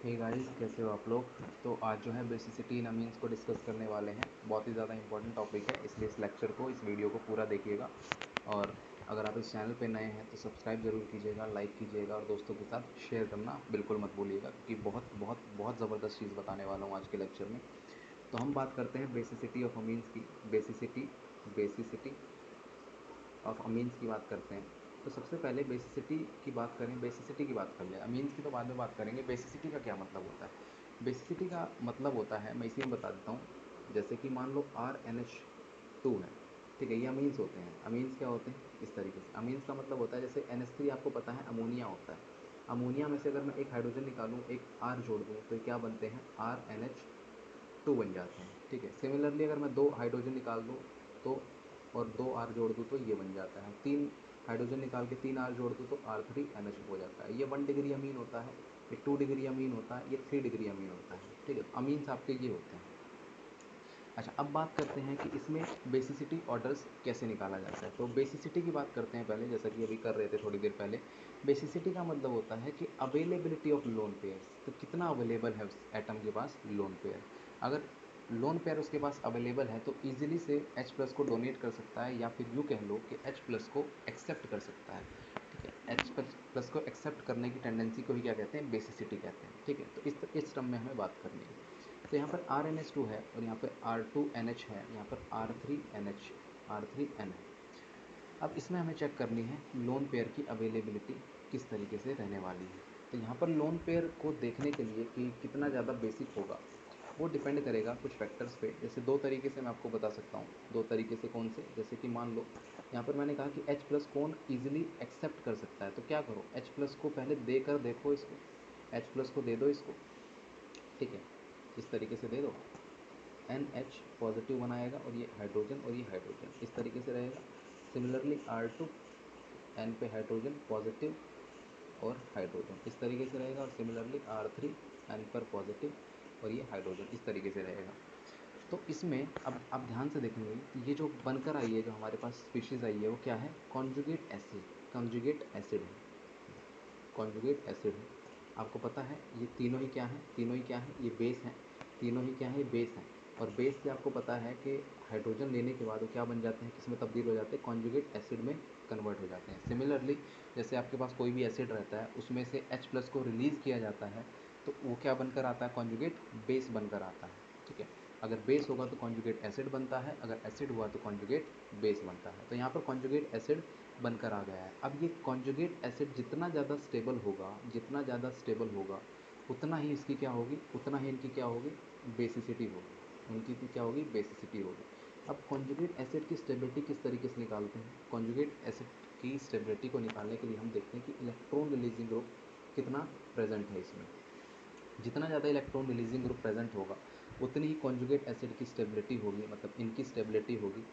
Hey guys, कैसे हो आप लोग। तो आज जो है बेसिसिटी इन अमीन्स को डिस्कस करने वाले हैं। बहुत ही ज़्यादा इंपॉर्टेंट टॉपिक है, इसलिए इस लेक्चर को, इस वीडियो को पूरा देखिएगा। और अगर आप इस चैनल पे नए हैं तो सब्सक्राइब ज़रूर कीजिएगा, लाइक कीजिएगा और दोस्तों के साथ शेयर करना बिल्कुल मत भूलिएगा, क्योंकि बहुत बहुत बहुत ज़बरदस्त चीज़ बताने वाला हूँ आज के लेक्चर में। तो हम बात करते हैं बेसिसिटी ऑफ अमीन्स की। बेसिसिटी ऑफ अमीन्स की बात करते हैं। तो सबसे पहले बेसिसिटी की बात करें, बेसिसिटी की बात कर लें। अमीन्स की तो बाद में बात करेंगे। बेसिसिटी का क्या मतलब होता है? बेसिसिटी का मतलब होता है, मैं इसी में बता देता हूँ। जैसे कि मान लो RNH2 है, ठीक है, ये अमीन्स होते हैं। अमीन्स क्या होते हैं? इस तरीके से अमीन्स का मतलब होता है, जैसे NH3 आपको पता है अमोनिया होता है। अमोनिया में से अगर मैं एक हाइड्रोजन निकालूँ, एक R जोड़ दूँ, तो ये क्या बनते हैं? RNH2 बन जाते हैं, ठीक है। सिमिलरली अगर मैं दो हाइड्रोजन निकाल दूँ तो, और दो आर जोड़ दूँ तो ये बन जाता है। तीन हाइड्रोजन निकाल के तीन आर जोड़ दूँ तो R3NH हो जाता है। ये 1 डिग्री अमीन होता है, ये 2 डिग्री अमीन होता है, ये 3 डिग्री अमीन होता है, ठीक है। तो अमीन्स आपके ये होते हैं। अच्छा, अब बात करते हैं कि इसमें बेसिसिटी ऑर्डर्स कैसे निकाला जाता है। तो बेसिसिटी की बात करते हैं पहले, जैसा कि अभी कर रहे थे थोड़ी देर पहले। बेसिसिटी का मतलब होता है कि अवेलेबिलिटी ऑफ लोन पेयर्स, तो कितना अवेलेबल है उस एटम के पास लोन पेयर। अगर लोन पेयर उसके पास अवेलेबल है तो ईजिली से H+ को डोनेट कर सकता है, या फिर यूँ कह लो कि H+ को एक्सेप्ट कर सकता है, ठीक है। H+ को एक्सेप्ट करने की टेंडेंसी को ही क्या कहते हैं? बेसिसिटी कहते हैं, ठीक है। तो इस टर्म में हमें बात करनी है। तो यहाँ पर RNH2 है और यहाँ पर R2NH है, यहाँ पर R3N है। अब इसमें हमें चेक करनी है लोन पेयर की अवेलेबिलिटी किस तरीके से रहने वाली है। तो यहाँ पर लोन पेयर को देखने के लिए कि कितना ज़्यादा बेसिक होगा, वो डिपेंड करेगा कुछ फैक्टर्स पे। जैसे दो तरीके से मैं आपको बता सकता हूँ। दो तरीके से कौन से? जैसे कि मान लो यहाँ पर मैंने कहा कि H+ कौन ईजिली एक्सेप्ट कर सकता है, तो क्या करो, H+ को पहले देकर देखो, इसको H+ को दे दो इसको, ठीक है। इस तरीके से दे दो, NH पॉजिटिव बनाएगा और ये हाइड्रोजन इस तरीके से रहेगा। सिमिलरली R2 N पे हाइड्रोजन पॉजिटिव और हाइड्रोजन इस तरीके से रहेगा। और सिमिलरली R3 N पर पॉजिटिव और ये हाइड्रोजन इस तरीके से रहेगा। तो इसमें अब आप ध्यान से देखेंगे तो ये जो बनकर आई है, जो हमारे पास स्पीशीज़ आई है, वो क्या है? कॉन्जुगेट एसिड है। कॉन्जुगेट एसिड है। आपको पता है ये तीनों ही क्या हैं? तीनों ही क्या हैं? ये बेस हैं। तीनों ही क्या हैं? ये बेस हैं। और बेस से आपको पता है कि हाइड्रोजन लेने के बाद वो क्या बन जाते हैं? किस में तब्दील हो जाते हैं? कॉन्जुगेट एसिड में कन्वर्ट हो जाते हैं। सिमिलरली जैसे आपके पास कोई भी एसिड रहता है, उसमें से H+ को रिलीज़ किया जाता है, तो वो क्या बनकर आता है? कॉन्जुगेट बेस बनकर आता है, ठीक है। अगर बेस होगा तो कॉन्जुगेट एसिड बनता है, अगर एसिड हुआ तो कॉन्जुगेट बेस बनता है। तो यहाँ पर कॉन्जुगेट एसिड बनकर आ गया है। अब ये कॉन्जुगेट एसिड जितना ज़्यादा स्टेबल होगा, जितना ज़्यादा स्टेबल होगा, उतना ही इसकी क्या होगी? उतना ही इनकी क्या होगी? बेसिसिटी होगी। उनकी भी क्या होगी? बेसिसिटी होगी। अब कॉन्जुगेट एसिड की स्टेबिलिटी किस तरीके से निकालते हैं? कॉन्जुगेट एसिड की स्टेबिलिटी को निकालने के लिए हम देखते हैं कि इलेक्ट्रॉन रिलीजिंग ग्रुप कितना प्रेजेंट है इसमें। जितना ज़्यादा इलेक्ट्रॉन रिलीजिंग ग्रुप प्रेजेंट होगा, उतनी ही कॉन्जुगेट एसिड की स्टेबिलिटी होगी, मतलब इनकी स्टेबिलिटी होगी।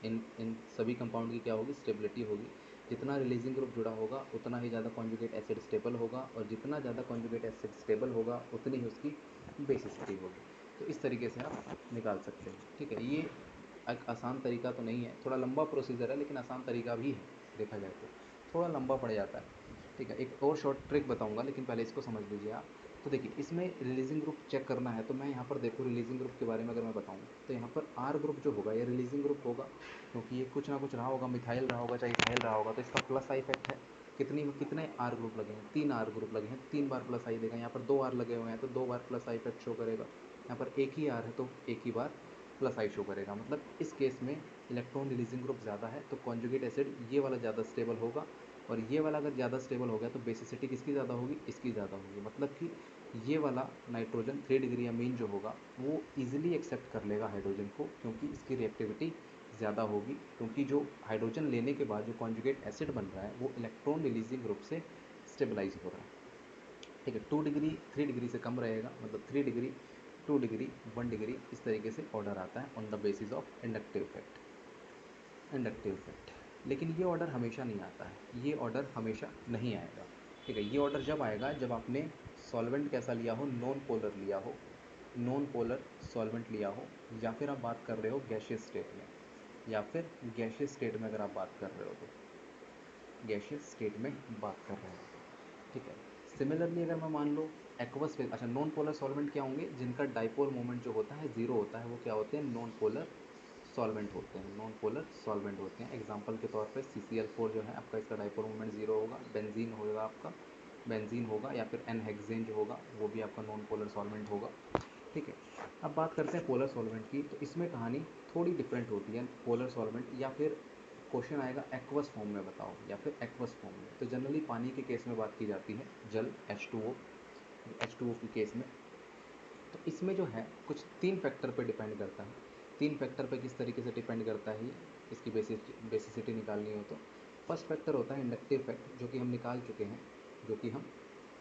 इन इन सभी कंपाउंड की क्या होगी? स्टेबिलिटी होगी। जितना रिलीजिंग ग्रुप जुड़ा होगा, उतना ही ज़्यादा कॉन्जुगेट एसिड स्टेबल होगा, और जितना ज़्यादा कॉन्जुगेट एसिड स्टेबल होगा, उतनी ही उसकी बेसिसिटी होगी। तो इस तरीके से आप निकाल सकते हो, ठीक है। ये एक आसान तरीका तो नहीं है, थोड़ा लंबा प्रोसीजर है, लेकिन आसान तरीका भी है। देखा जाए तो थोड़ा लंबा पड़ जाता है, ठीक है। एक और शॉर्ट ट्रिक बताऊंगा, लेकिन पहले इसको समझ लीजिए आप। तो देखिए, इसमें रिलीजिंग ग्रुप चेक करना है, तो मैं यहाँ पर देखो रिलीजिंग ग्रुप के बारे में अगर मैं बताऊँ, तो यहाँ पर R ग्रुप जो होगा ये रिलीजिंग ग्रुप होगा, क्योंकि ये कुछ ना कुछ रहा होगा, मिथाइल रहा होगा चाहे इथाइल रहा होगा, तो इसका प्लस आई इफेक्ट है। कितने R ग्रुप लगे हैं? 3 R ग्रुप लगे हैं, 3 बार प्लस आई देगा। यहाँ पर 2 R लगे हुए हैं तो 2 बार प्लस आई इफेक्ट शो करेगा। यहाँ पर एक ही R है तो एक ही बार प्लस आई शो करेगा। मतलब इस केस में इलेक्ट्रॉन रिलीजिंग ग्रुप ज़्यादा है, तो कॉन्जुगेट एसिड ये वाला ज़्यादा स्टेबल होगा। और ये वाला अगर ज़्यादा स्टेबल हो गया तो बेसिसिटी किसकी ज़्यादा होगी? इसकी ज़्यादा होगी। मतलब कि ये वाला नाइट्रोजन 3 डिग्री अमीन जो होगा, वो ईजिली एक्सेप्ट कर लेगा हाइड्रोजन को, क्योंकि इसकी रिएक्टिविटी ज़्यादा होगी। क्योंकि जो हाइड्रोजन लेने के बाद जो कॉन्जुगेट एसिड बन रहा है, वो इलेक्ट्रॉन रिलीजिंग ग्रुप से स्टेबलाइज हो रहा है, ठीक है। 2 डिग्री 3 डिग्री से कम रहेगा, मतलब 3 डिग्री 2 डिग्री 1 डिग्री इस तरीके से ऑर्डर आता है on the basis of inductive effect. लेकिन ये ऑर्डर हमेशा नहीं आता है, ये ऑर्डर हमेशा नहीं आएगा, ठीक है। ये ऑर्डर जब आएगा जब आपने सॉल्वेंट कैसा लिया हो? नॉन पोलर लिया हो, नॉन पोलर सॉल्वेंट लिया हो, या फिर आप बात कर रहे हो गैशियस स्टेट में, या फिर गैशियस स्टेट में अगर आप बात कर रहे हो तो, गैशियस स्टेट में बात कर रहे हो तो, ठीक है। सिमिलरली अगर मैं मान लो एक्वस फेज, अच्छा नॉन पोलर सॉल्वेंट क्या होंगे, जिनका डाइपोल मोमेंट जो होता है जीरो होता है, वो क्या होते हैं, नॉन पोलर सॉल्वेंट होते हैं, नॉन पोलर सॉल्वेंट होते हैं। एग्जांपल के तौर पे CCl4 जो है आपका, इसका डाइपोल मोमेंट जीरो होगा। बेंजीन होगा आपका, बेंजीन होगा, या फिर एनहेक्सेन जो होगा वो भी आपका नॉन पोलर सॉल्वेंट होगा। ठीक है, अब बात करते हैं पोलर सॉल्वेंट की, तो इसमें कहानी थोड़ी डिफरेंट होती है। पोलर सॉल्वेंट या फिर क्वेश्चन आएगा एक्वस फॉर्म में बताओ, या फिर एक्वस फॉर्म में, तो जनरली पानी के केस में बात की जाती है, जल H2O, H2O की केस में। तो इसमें जो है कुछ 3 फैक्टर पे डिपेंड करता है। 3 फैक्टर पे किस तरीके से डिपेंड करता है, ये इसकी बेसिसिटी निकालनी हो तो फर्स्ट फैक्टर होता है इंडक्टिव फैक्ट, जो कि हम निकाल चुके हैं, जो कि हम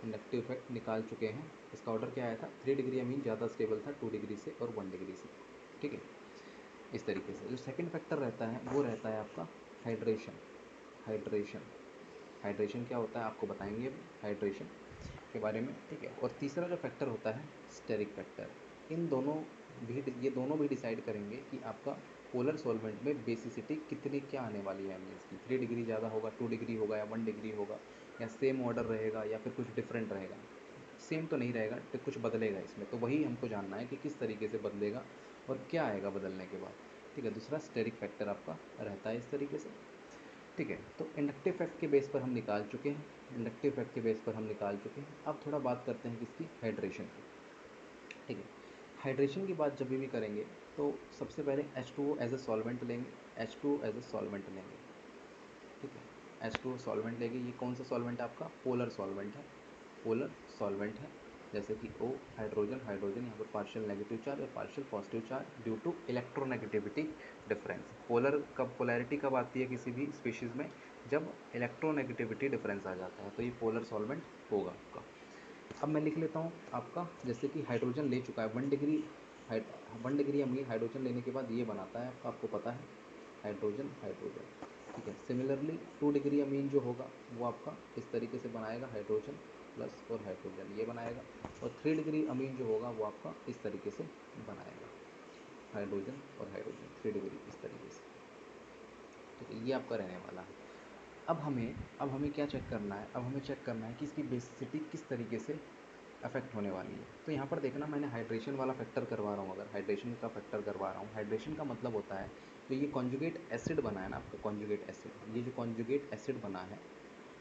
इंडक्टिव फैक्ट निकाल चुके हैं। इसका ऑर्डर क्या आया था, 3 डिग्री अमीन ज़्यादा स्टेबल था 2 डिग्री से और 1 डिग्री से। ठीक है, इस तरीके से। जो सेकंड फैक्टर रहता है वो रहता है आपका हाइड्रेशन। हाइड्रेशन हाइड्रेशन क्या होता है आपको बताएंगे अभी हाइड्रेशन के बारे में। ठीक है, और तीसरा जो फैक्टर होता है स्टेरिक फैक्टर। इन दोनों भी, ये दोनों भी डिसाइड करेंगे कि आपका पोलर सॉल्वेंट में बेसिसिटी कितनी क्या आने वाली है, मीन्स की 3 डिग्री ज़्यादा होगा, 2 डिग्री होगा, या 1 डिग्री होगा, या सेम ऑर्डर रहेगा, या फिर कुछ डिफरेंट रहेगा। सेम तो नहीं रहेगा, तो कुछ बदलेगा इसमें, तो वही हमको जानना है कि किस तरीके से बदलेगा और क्या आएगा बदलने के बाद। ठीक है, दूसरा स्टेरिक फैक्टर आपका रहता है इस तरीके से। ठीक है, तो इंडक्टिव फैक्ट के बेस पर हम निकाल चुके हैं, इंडक्टिव फैक्ट के बेस पर हम निकाल चुके हैं। अब थोड़ा बात करते हैं किसकी, हाइड्रेशन की। ठीक है, हाइड्रेशन की बात जब भी करेंगे तो सबसे पहले H2O एज ए सॉल्वेंट लेंगे, H2O एज ए सॉल्वेंट लेंगे। ठीक है, H2O सॉल्वेंट लेंगे। ये कौन सा सॉल्वेंट है आपका, पोलर सॉल्वेंट है, पोलर सॉल्वेंट है। जैसे कि O हाइड्रोजन, हाइड्रोजन यहाँ पर पार्शियल नेगेटिव चार्ज और partial positive charge due to electronegativity difference. Polar कब, पोलैरिटी कब आती है किसी भी स्पीशीज़ में, जब इलेक्ट्रोनेगेटिविटी डिफरेंस आ जाता है, तो ये पोलर सॉल्वेंट होगा आपका। अब मैं लिख लेता हूँ आपका, जैसे कि हाइड्रोजन ले चुका है 1 डिग्री, 1 डिग्री अमीन हाइड्रोजन लेने के बाद ये बनाता है आपका, आपको पता है हाइड्रोजन, हाइड्रोजन। ठीक है, सिमिलरली 2 डिग्री अमीन जो होगा वो आपका इस तरीके से बनाएगा, हाइड्रोजन प्लस और हाइड्रोजन ये बनाएगा। और 3 डिग्री अमीन जो होगा वो आपका इस तरीके से बनाएगा, हाइड्रोजन और हाइड्रोजन 3 डिग्री इस तरीके से। ठीक है, ये आपका रहने वाला है। अब हमें क्या चेक करना है, अब हमें चेक करना है कि इसकी बेसिसिटी किस तरीके से अफेक्ट होने वाली है। तो यहाँ पर देखना, मैंने हाइड्रेशन वाला फैक्टर करवा रहा हूँ, अगर हाइड्रेशन का फैक्टर करवा रहा हूँ, हाइड्रेशन का मतलब होता है जो ये कॉन्जुगेट एसिड बना है ना आपका, कॉन्जुगेट एसिड, ये जो कॉन्जुगेट एसिड बना है,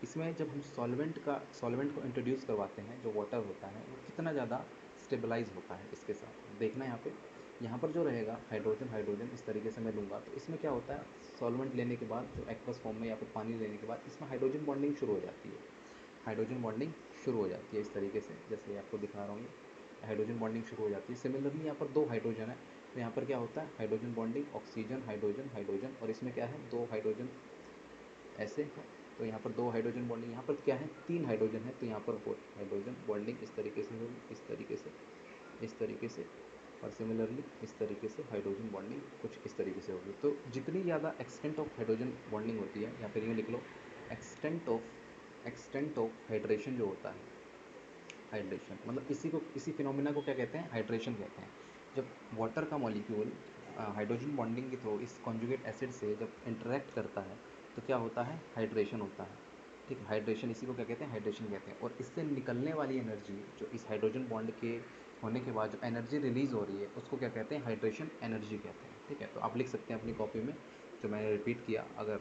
इसमें जब हम सॉल्वेंट को इंट्रोड्यूस करवाते हैं, जो वाटर होता है वो कितना ज़्यादा स्टेबलाइज होता है इसके साथ। देखना यहाँ पर जो रहेगा हाइड्रोजन, हाइड्रोजन इस तरीके से मैं लूँगा, तो इसमें क्या होता है, सॉल्वेंट लेने के बाद जो एक्वस फॉर्म में या फिर पानी लेने के बाद इसमें हाइड्रोजन बॉन्डिंग शुरू हो जाती है, हाइड्रोजन बॉन्डिंग शुरू हो जाती है इस तरीके से, जैसे आपको दिखा रहा हूँ, हाइड्रोजन बॉन्डिंग शुरू हो जाती है। सिमिलरली यहाँ पर 2 हाइड्रोजन है, तो यहाँ पर क्या होता है, hydrogen bonding, oxygen, hydrogen, hydrogen, और इसमें क्या है, 2 हाइड्रोजन ऐसे है, तो यहाँ पर 2 हाइड्रोजन बॉन्डिंग, यहाँ पर क्या है, 3 हाइड्रोजन है, तो यहाँ पर 4 हाइड्रोजन बॉन्डिंग इस तरीके से होगी, इस तरीके से, इस तरीके से, और सिमिलरली इस तरीके से हाइड्रोजन बॉन्डिंग कुछ इस तरीके से होगी। तो जितनी ज़्यादा एक्सटेंट ऑफ हाइड्रोजन बॉन्डिंग होती है, या फिर यूँ लिख लो, एक्सटेंट ऑफ हाइड्रेशन जो होता है, हाइड्रेशन मतलब इसी फिनोमिना को क्या कहते हैं, हाइड्रेशन कहते हैं। जब वाटर का मॉलिक्यूल हाइड्रोजन बॉन्डिंग के थ्रू इस कॉन्जुगेट एसिड से जब इंटरेक्ट करता है, तो क्या होता है, हाइड्रेशन होता है। ठीक है, हाइड्रेशन, इसी को क्या कहते हैं, हाइड्रेशन कहते हैं। और इससे निकलने वाली एनर्जी, जो इस हाइड्रोजन बॉन्ड के होने के बाद जो एनर्जी रिलीज़ हो रही है, उसको क्या कहते हैं, हाइड्रेशन एनर्जी कहते हैं। ठीक है, तो आप लिख सकते हैं अपनी कॉपी में, जो मैंने रिपीट किया। अगर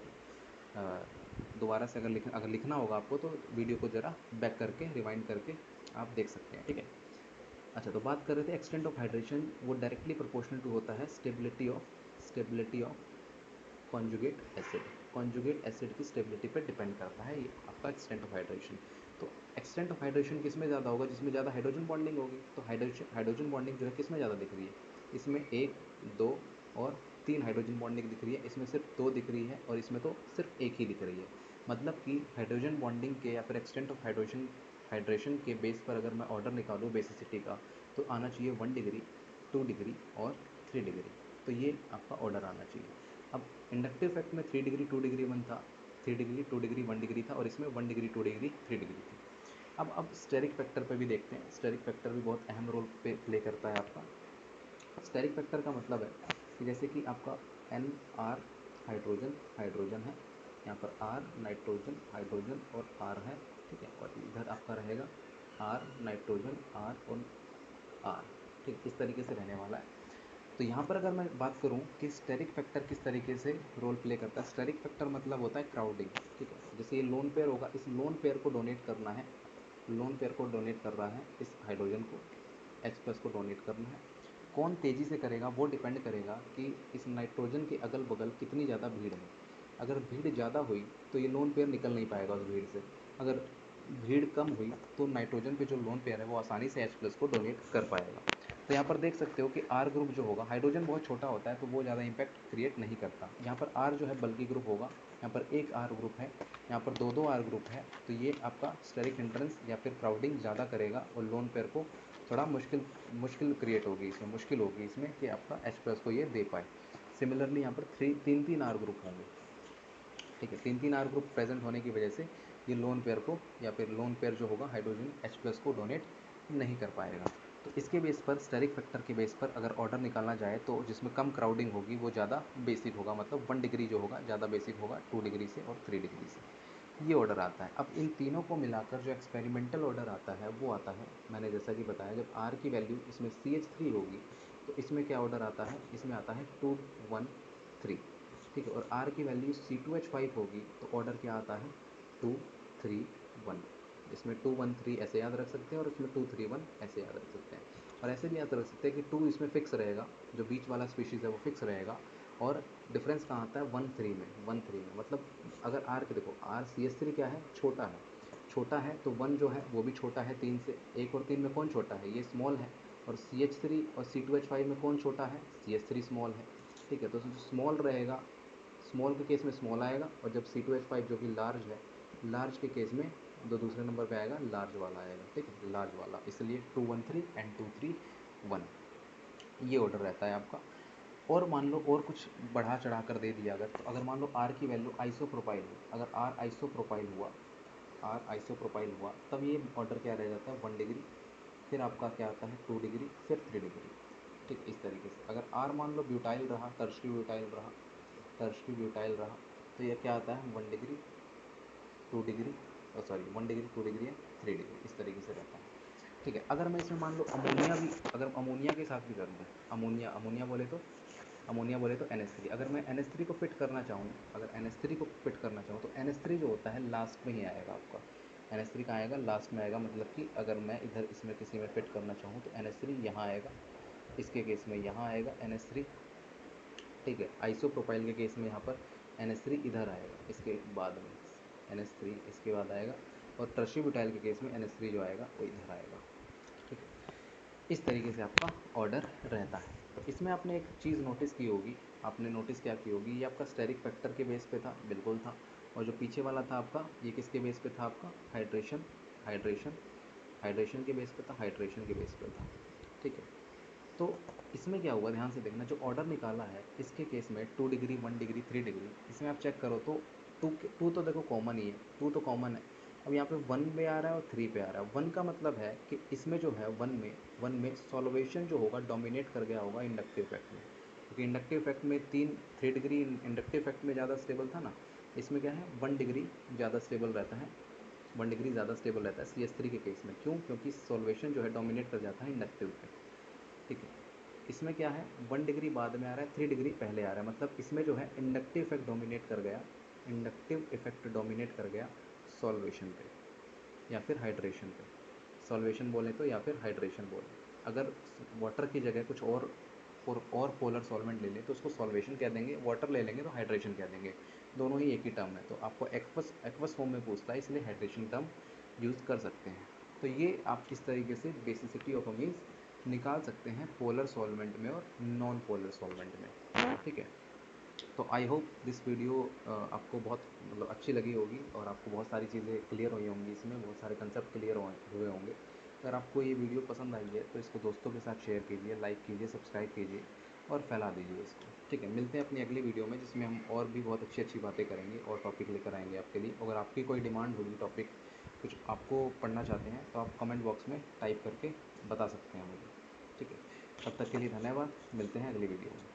दोबारा से अगर लिखना होगा आपको, तो वीडियो को ज़रा बैक करके रिवाइंड करके आप देख सकते हैं। ठीक है, अच्छा, तो बात कर रहे थे एक्सटेंट ऑफ हाइड्रेशन, वो डायरेक्टली प्रोपोर्शनल टू होता है stability of conjugate acid. Conjugate acid की स्टेबिलिटी पे डिपेंड करता है ये आपका एक्सटेंट ऑफ हाइड्रेशन। तो एक्सटेंट ऑफ हाइड्रेशन किस में ज़्यादा होगा, जिसमें ज़्यादा हाइड्रोजन बॉन्डिंग होगी। तो हाइड्रोजन बॉन्डिंग जो है किस में ज़्यादा दिख रही है, इसमें 1, 2 और 3 हाइड्रोजन बॉन्डिंग दिख रही है, इसमें सिर्फ 2 दिख रही है, और इसमें तो सिर्फ 1 ही दिख रही है। मतलब कि हाइड्रोजन बॉन्डिंग के या फिर एक्सटेंट ऑफ हाइड्रेशन के बेस पर अगर मैं ऑर्डर निकालूँ बेसिसिटी का, तो आना चाहिए 1 डिग्री, 2 डिग्री और 3 डिग्री। तो ये आपका ऑर्डर आना चाहिए। अब इंडक्टिव फैक्ट में 3 डिग्री 2 डिग्री 1 था, 3 डिग्री 2 डिग्री 1 डिग्री था, और इसमें 1 डिग्री 2 डिग्री 3 डिग्री थी। अब स्टेरिक फैक्टर पे भी देखते हैं। स्टेरिक फैक्टर भी बहुत अहम रोल प्ले करता है आपका। स्टेरिक फैक्टर का मतलब है कि जैसे कि आपका NR हाइड्रोजन, हाइड्रोजन है, यहाँ पर R नाइट्रोजन, हाइड्रोजन और R है। ठीक है, और इधर आपका रहेगा आर नाइट्रोजन आर और आर, ठीक, इस तरीके से रहने वाला है। तो यहाँ पर अगर मैं बात करूँ कि स्टेरिक फैक्टर किस तरीके से रोल प्ले करता है, स्टेरिक फैक्टर मतलब होता है क्राउडिंग, ठीक है। जैसे ये लोन पेयर होगा, इस लोन पेयर को डोनेट करना है, लोन पेयर को डोनेट कर रहा है इस हाइड्रोजन को, H+ को डोनेट करना है। कौन तेज़ी से करेगा वो डिपेंड करेगा कि इस नाइट्रोजन के अगल बगल कितनी ज़्यादा भीड़ है। अगर भीड़ ज़्यादा हुई तो ये लोन पेयर निकल नहीं पाएगा उस भीड़ से। अगर भीड़ कम हुई तो नाइट्रोजन पे जो लोन पेयर है वो आसानी से H+ को डोनेट कर पाएगा। तो यहाँ पर देख सकते हो कि R ग्रुप जो होगा, हाइड्रोजन बहुत छोटा होता है तो वो ज़्यादा इम्पैक्ट क्रिएट नहीं करता। यहाँ पर R जो है बल्कि ग्रुप होगा, यहाँ पर एक R ग्रुप है, यहाँ पर दो R ग्रुप है, तो ये आपका स्टेरिक हिंड्रेंस या फिर क्राउडिंग ज़्यादा करेगा और लोन पेयर को थोड़ा मुश्किल क्रिएट होगी, इसमें मुश्किल होगी इसमें कि आपका H+ को ये दे पाए। सिमिलरली यहाँ पर तीन R ग्रुप होंगे, ठीक है। तीन R ग्रुप प्रेजेंट होने की वजह से ये लोन पेयर को या फिर लोन पेयर जो होगा हाइड्रोजन H+ को डोनेट नहीं कर पाएगा। तो इसके बेस पर, स्टेरिक फैक्टर के बेस पर अगर ऑर्डर निकालना जाए तो जिसमें कम क्राउडिंग होगी वो ज़्यादा बेसिक होगा, मतलब 1 डिग्री जो होगा ज़्यादा बेसिक होगा 2 डिग्री से और 3 डिग्री से, ये ऑर्डर आता है। अब इन तीनों को मिलाकर जो एक्सपेरिमेंटल ऑर्डर आता है वो आता है, मैंने जैसा कि बताया, जब R की वैल्यू इसमें CH3 होगी तो इसमें क्या ऑर्डर आता है, इसमें आता है 2 1 3, ठीक है। और R की वैल्यू C2H5 होगी तो ऑर्डर क्या आता है 2 3 1। इसमें 2 1 3 ऐसे याद रख सकते हैं और इसमें 2 3 1 ऐसे याद रख सकते हैं। और ऐसे भी याद रख सकते हैं कि 2 इसमें फिक्स रहेगा, जो बीच वाला स्पीशीज़ है वो फिक्स रहेगा, और डिफरेंस कहाँ आता है 1 3 में, 1 3 में। मतलब अगर R के देखो, R CH3 क्या है, छोटा है तो 1 जो है वो भी छोटा है 3 से। 1 और 3 में कौन छोटा है, ये स्मॉल है। और CH3 और C2H5 में कौन छोटा है, CH3 स्मॉल है, ठीक है। तो जो स्मॉल रहेगा, स्मॉल के केस में स्मॉल आएगा, और जब C2H5 जो कि लार्ज है, लार्ज के केस में जो दूसरे नंबर पे आएगा लार्ज वाला आएगा, ठीक है, लार्ज वाला। इसलिए 2 1 3 एंड 2 3 1, ये ऑर्डर रहता है आपका। और मान लो और कुछ बढ़ा चढ़ा कर दे दिया अगर, तो अगर मान लो R की वैल्यू आइसोप्रोपाइल हो, अगर R आइसोप्रोपाइल हुआ, R आइसोप्रोपाइल हुआ, तब ये ऑर्डर क्या रह जाता है 1 डिग्री, फिर आपका क्या आता है 2 डिग्री, फिर 3 डिग्री, ठीक, इस तरीके से। अगर R मान लो ब्यूटाइल रहा, टर्शरी ब्यूटाइल रहा, टर्शरी ब्यूटाइल रहा, तो ये क्या आता है 1 degree 2 degree, sorry 1 degree 2 degree and 3 degree, इस तरीके से रहता है, ठीक है। अगर मैं इसमें मान लो अमोनिया भी, अगर अमोनिया के साथ भी कर दूँ, अमोनिया बोले तो NH3, अगर मैं NH3 को फिट करना चाहूँ, अगर NH3 को फिट करना चाहूँ तो NH3 जो होता है लास्ट में ही आएगा आपका। NH3 कहाँ आएगा, लास्ट में आएगा। मतलब कि अगर मैं इधर इसमें किसी में फिट करना चाहूँ तो NH3 यहाँ आएगा, इसके केस में यहाँ आएगा NH3, ठीक है। आइसोप्रोपाइल के केस में यहाँ पर NH3 इधर आएगा, इसके बाद में NH3 इसके बाद आएगा, और टर्शरी ब्यूटाइल के केस में NH3 जो आएगा वो इधर आएगा, ठीक है। इस तरीके से आपका ऑर्डर रहता है। तो इसमें आपने एक चीज़ नोटिस की होगी, आपने नोटिस क्या की होगी, ये आपका स्टेरिक फैक्टर के बेस पे था, बिल्कुल था। और जो पीछे वाला था आपका, ये किसके बेस पे था आपका, हाइड्रेशन, हाइड्रेशन, हाइड्रेशन के बेस पे था, हाइड्रेशन के बेस पे था, ठीक है। तो इसमें क्या हुआ, ध्यान से देखना, जो ऑर्डर निकाला है इसके केस में 2 डिग्री 1 डिग्री 3 डिग्री, इसमें आप चेक करो तो टू तो देखो कॉमन ही है, 2 तो कॉमन है। अब यहाँ पे 1 पे आ रहा है और 3 पे आ रहा है। 1 का मतलब है कि इसमें जो है 1 में सॉल्वेशन जो होगा डोमिनेट कर गया होगा इंडक्टिव इफेक्ट में, क्योंकि इंडक्टिव इफेक्ट में 3 डिग्री इंडक्टिव इफेक्ट में ज़्यादा स्टेबल था ना, इसमें क्या है 1 डिग्री ज़्यादा स्टेबल रहता है, 1 डिग्री ज़्यादा स्टेबल रहता है CH3 के केस में। क्यों, क्योंकि सॉल्वेशन जो है डोमिनेट कर जाता है इंडक्टिव इफेक्ट, ठीक है। इसमें क्या है 1 डिग्री बाद में आ रहा है, 3 डिग्री पहले आ रहा है, मतलब इसमें जो है इंडक्टिव इफेक्ट डोमिनेट कर गया, इंडक्टिव इफेक्ट डोमिनेट कर गया सॉल्वेशन पे या फिर हाइड्रेशन पे। सॉल्वेशन बोलें तो या फिर हाइड्रेशन बोलें। अगर वाटर की जगह कुछ और पोलर सॉल्वेंट ले लें तो उसको सॉल्वेशन कह देंगे, वाटर ले लेंगे तो हाइड्रेशन कह देंगे, दोनों ही एक ही टर्म है। तो आपको एक्वस फॉर्म में पूछता है, इसलिए हाइड्रेशन टर्म यूज़ कर सकते हैं। तो ये आप इस तरीके से बेसिसिटी ऑफ अमीन्स निकाल सकते हैं पोलर सॉल्वेंट में और नॉन पोलर सॉल्वेंट में, ठीक है। तो आई होप दिस वीडियो आपको बहुत मतलब अच्छी लगी होगी और आपको बहुत सारी चीज़ें क्लियर हुई होंगी, इसमें बहुत सारे कंसेप्ट क्लियर हुए होंगे। अगर आपको ये वीडियो पसंद आई है तो इसको दोस्तों के साथ शेयर कीजिए, लाइक कीजिए, सब्सक्राइब कीजिए और फैला दीजिए इसको, ठीक है। मिलते हैं अपनी अगली वीडियो में जिसमें हम और भी बहुत अच्छी अच्छी बातें करेंगे और टॉपिक लेकर आएंगे आपके लिए। अगर आपकी कोई डिमांड होगी, टॉपिक कुछ आपको पढ़ना चाहते हैं तो आप कमेंट बॉक्स में टाइप करके बता सकते हैं मुझे, ठीक है। तब तक के लिए धन्यवाद, मिलते हैं अगली वीडियो में।